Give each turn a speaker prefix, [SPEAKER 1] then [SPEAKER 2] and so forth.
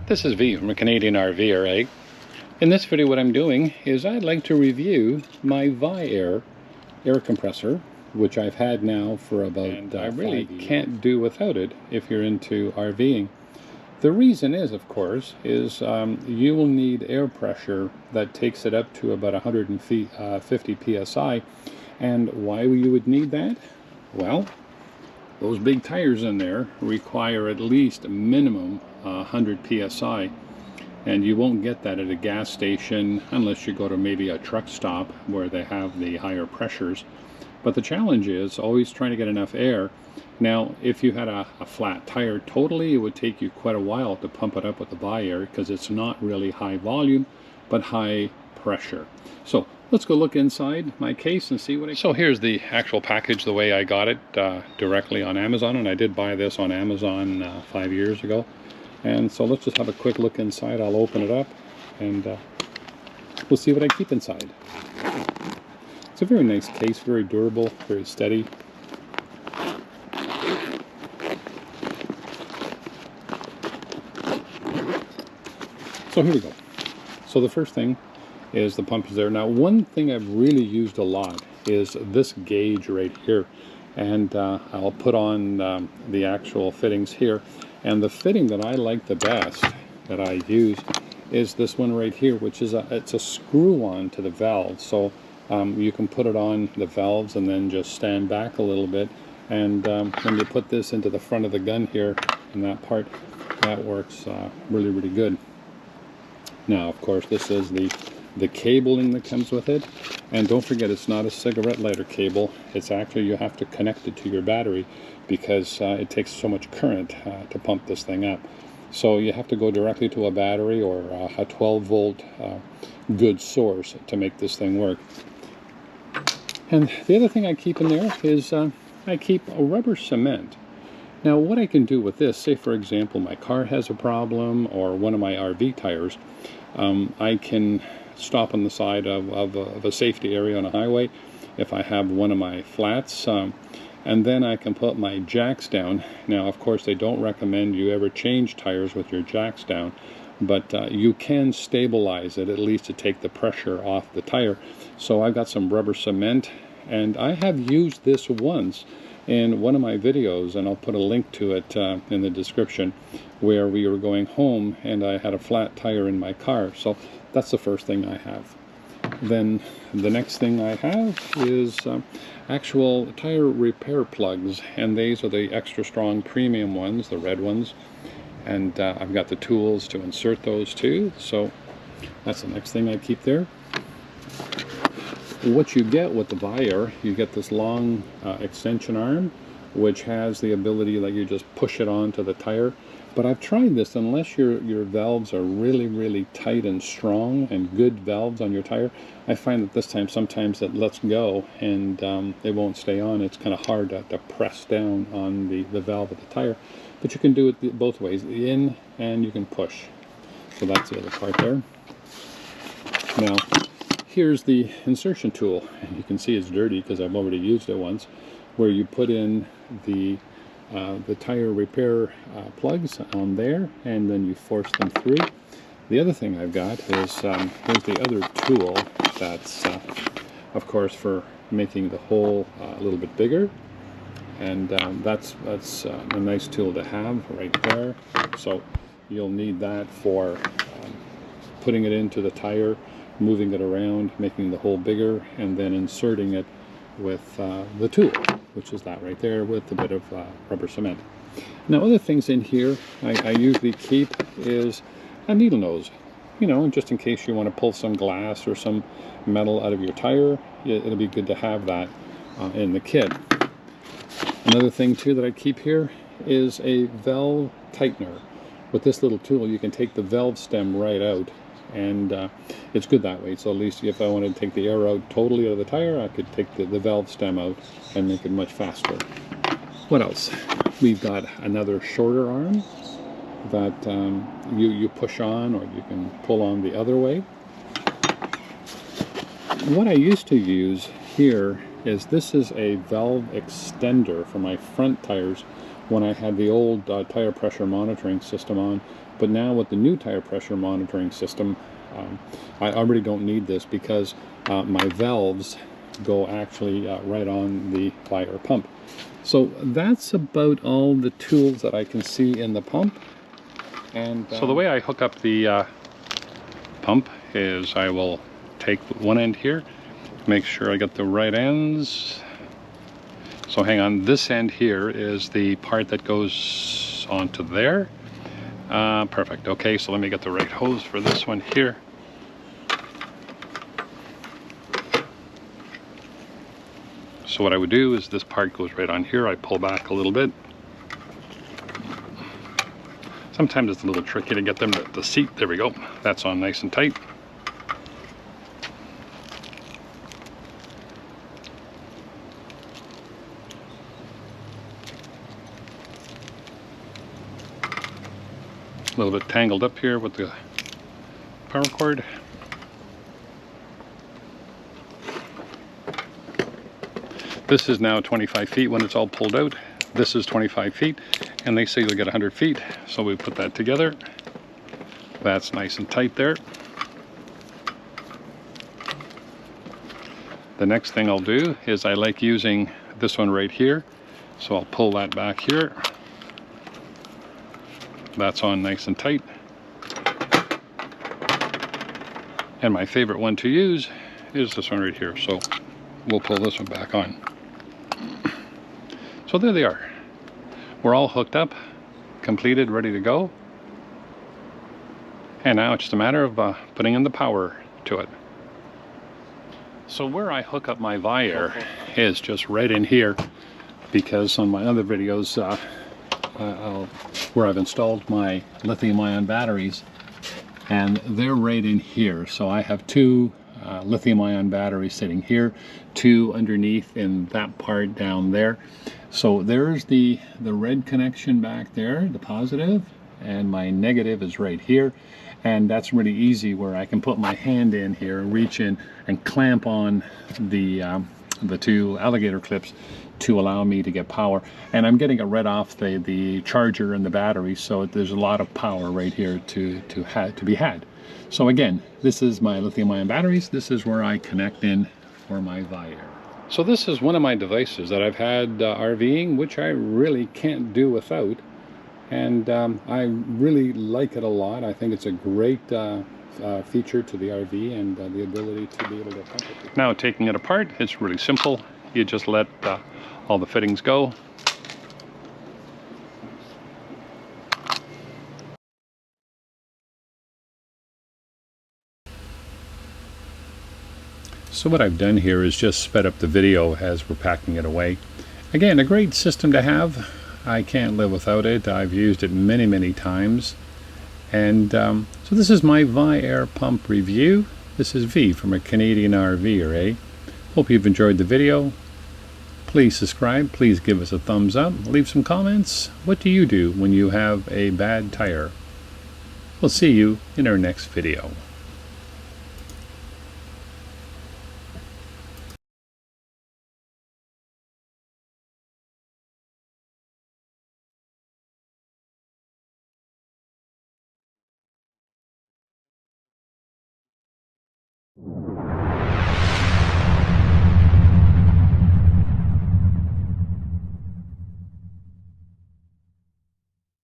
[SPEAKER 1] This is V from a Canadian RV. In this video what I'm doing is I'd like to review my VIAir air compressor, which I've had now for about I really can't do without it if you're into RVing. The reason is, of course, you will need air pressure that takes it up to about 150 psi. And why you would need that? Well, those big tires in there require at least a minimum 100 psi, and you won't get that at a gas station unless you go to maybe a truck stop where they have the higher pressures. But the challenge is always trying to get enough air. Now, if you had a flat tire totally, it would take you quite a while to pump it up with the VIAir because it's not really high volume but high pressure. So let's go look inside my case and see what So here's the actual package the way I got it directly on Amazon, and I did buy this on Amazon 5 years ago. And so let's just have a quick look inside. I'll open it up and we'll see what I keep inside. It's a very nice case, very durable, very steady. So here we go. So the first thing is the pump is there. Now, one thing I've really used a lot is this gauge right here, and I'll put on the actual fittings here. And the fitting that I like the best that I use is this one right here, which is it's a screw-on to the valve. So you can put it on the valves and then just stand back a little bit. And when you put this into the front of the gun here in that part, that works really, really good. Now, of course, this is the cabling that comes with it. And don't forget, it's not a cigarette lighter cable. It's actually, you have to connect it to your battery because it takes so much current to pump this thing up. So you have to go directly to a battery or a 12-volt good source to make this thing work. And the other thing I keep in there is I keep a rubber cement. Now, what I can do with this, say for example my car has a problem or one of my RV tires, I can stop on the side of a safety area on a highway if I have one of my flats, and then I can put my jacks down. Now, of course, they don't recommend you ever change tires with your jacks down, but you can stabilize it, at least to take the pressure off the tire. So I've got some rubber cement, and I have used this once in one of my videos, and I'll put a link to it in the description, where we were going home and I had a flat tire in my car. So that's the first thing I have. Then the next thing I have is actual tire repair plugs, and these are the extra strong premium ones, the red ones, and I've got the tools to insert those too. So that's the next thing I keep there. What you get with the VIAir, you get this long extension arm, which has the ability that you just push it onto the tire. But I've tried this, unless your valves are really, really tight and strong and good valves on your tire, I find that this time sometimes it lets go and it won't stay on. It's kind of hard to press down on the valve of the tire. But you can do it both ways, in and you can push. So that's the other part there. Now, here's the insertion tool, and you can see it's dirty because I've already used it once, where you put in the tire repair plugs on there, and then you force them through. The other thing I've got is here's the other tool that's of course for making the hole a little bit bigger, and that's a nice tool to have right there. So you'll need that for putting it into the tire, moving it around, making the hole bigger, and then inserting it with the tool, which is that right there with a bit of rubber cement. Now, other things in here I usually keep is a needle nose, you know, just in case you want to pull some glass or some metal out of your tire. It'll be good to have that in the kit. Another thing too that I keep here is a valve tightener. With this little tool you can take the valve stem right out, and it's good that way. So at least if I wanted to take the air out totally out of the tire, I could take the valve stem out and make it much faster. What else? We've got another shorter arm that you push on, or you can pull on the other way. What I used to use here is this is a valve extender for my front tires when I had the old tire pressure monitoring system on. But now with the new tire pressure monitoring system, I already don't need this because my valves go actually right on the VIAir pump. So that's about all the tools that I can see in the pump. And so the way I hook up the pump is I will take one end here, make sure I get the right ends. So hang on, this end here is the part that goes onto there. Perfect. Okay, so let me get the right hose for this one here. So what I would do is this part goes right on here. I pull back a little bit. Sometimes it's a little tricky to get them to the seat. There we go. That's on nice and tight. A little bit tangled up here with the power cord. This is now 25 feet when it's all pulled out. This is 25 feet, and they say you'll get 100 feet. So we put that together. That's nice and tight there. The next thing I'll do is I like using this one right here. So I'll pull that back here. That's on nice and tight. And my favorite one to use is this one right here. So we'll pull this one back on. So there they are. We're all hooked up, completed, ready to go. And now it's just a matter of putting in the power to it. So where I hook up my VIAir is just right in here, because on my other videos where I've installed my lithium-ion batteries, and they're right in here. So I have two lithium-ion batteries sitting here, two underneath in that part down there. So there's the red connection back there, the positive, and my negative is right here. And that's really easy, where I can put my hand in here, reach in and clamp on the two alligator clips to allow me to get power. And I'm getting it right off the charger and the battery, so there's a lot of power right here to be had. So again, this is my lithium-ion batteries. This is where I connect in for my VIAir. So this is one of my devices that I've had RVing, which I really can't do without. And I really like it a lot. I think it's a great feature to the RV, and the ability to be able to pump it. Now taking it apart, it's really simple. You just let all the fittings go. So what I've done here is just sped up the video as we're packing it away. Again, a great system to have. I can't live without it. I've used it many, many times. And so this is my VIAir pump review. This is V from a Canadian RV. Hope you've enjoyed the video. Please subscribe. Please give us a thumbs up. Leave some comments. What do you do when you have a bad tire? We'll see you in our next video.